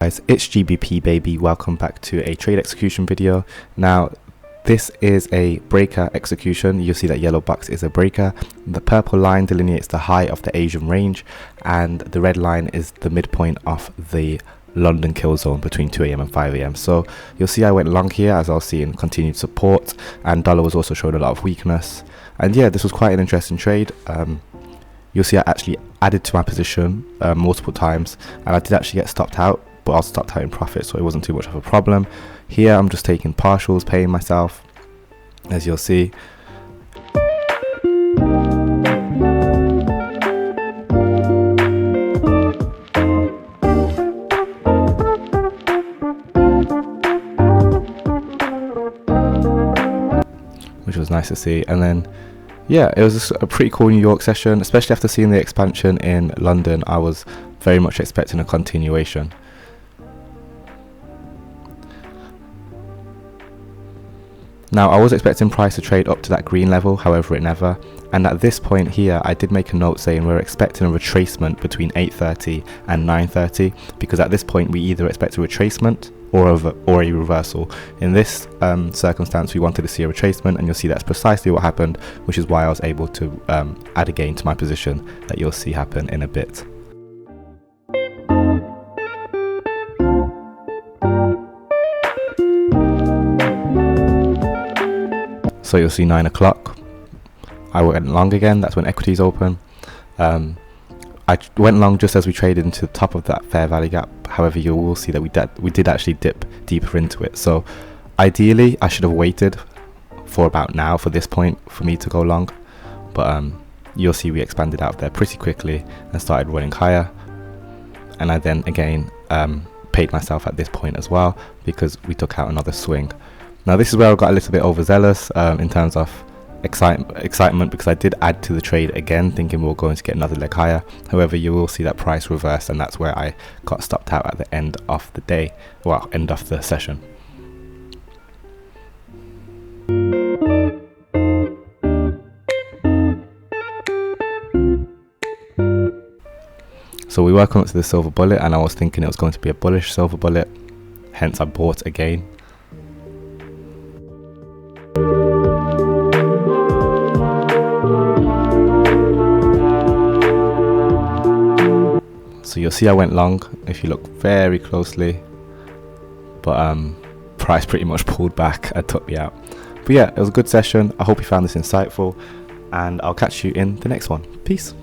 Guys, it's GBP baby. Welcome back to a trade execution video. Now this is a breaker execution. You'll see that yellow box is a breaker. The purple line delineates the high of the Asian range, and the red line is the midpoint of the London kill zone between 2 AM and 5 AM. So you'll see I went long here as I was seeing continued support, and dollar was also showing a lot of weakness. And yeah, this was quite an interesting trade. You'll see I actually added to my position multiple times, and I did actually get stopped out, but I was stopped out in profit, so it wasn't too much of a problem. Here I'm just taking partials, paying myself, as you'll see. Which was nice to see. And then yeah, it was just a pretty cool New York session, especially after seeing the expansion in London. I was very much expecting a continuation. Now I was expecting price to trade up to that green level, however it never, and at this point here I did make a note saying we're expecting a retracement between 8:30 and 9:30, because at this point we either expect a retracement or a reversal. In this circumstance we wanted to see a retracement, and you'll see that's precisely what happened, which is why I was able to add a gain to my position that you'll see happen in a bit. So you'll see 9 o'clock, I went long again. That's when equities open. I went long just as we traded into the top of that fair value gap. However, you will see that we did actually dip deeper into it. So ideally I should have waited for about now for this point for me to go long, but you'll see we expanded out of there pretty quickly and started running higher. And I then again paid myself at this point as well, because we took out another swing. Now this is where I got a little bit overzealous in terms of excitement, because I did add to the trade again thinking we were going to get another leg higher. However, you will see that price reverse, and that's where I got stopped out at the end of the day, well, end of the session. So we were coming up to the silver bullet, and I was thinking it was going to be a bullish silver bullet, hence I bought again. So you'll see I went long if you look very closely, but price pretty much pulled back and took me out. But yeah, it was a good session. I hope you found this insightful, and I'll catch you in the next one. Peace.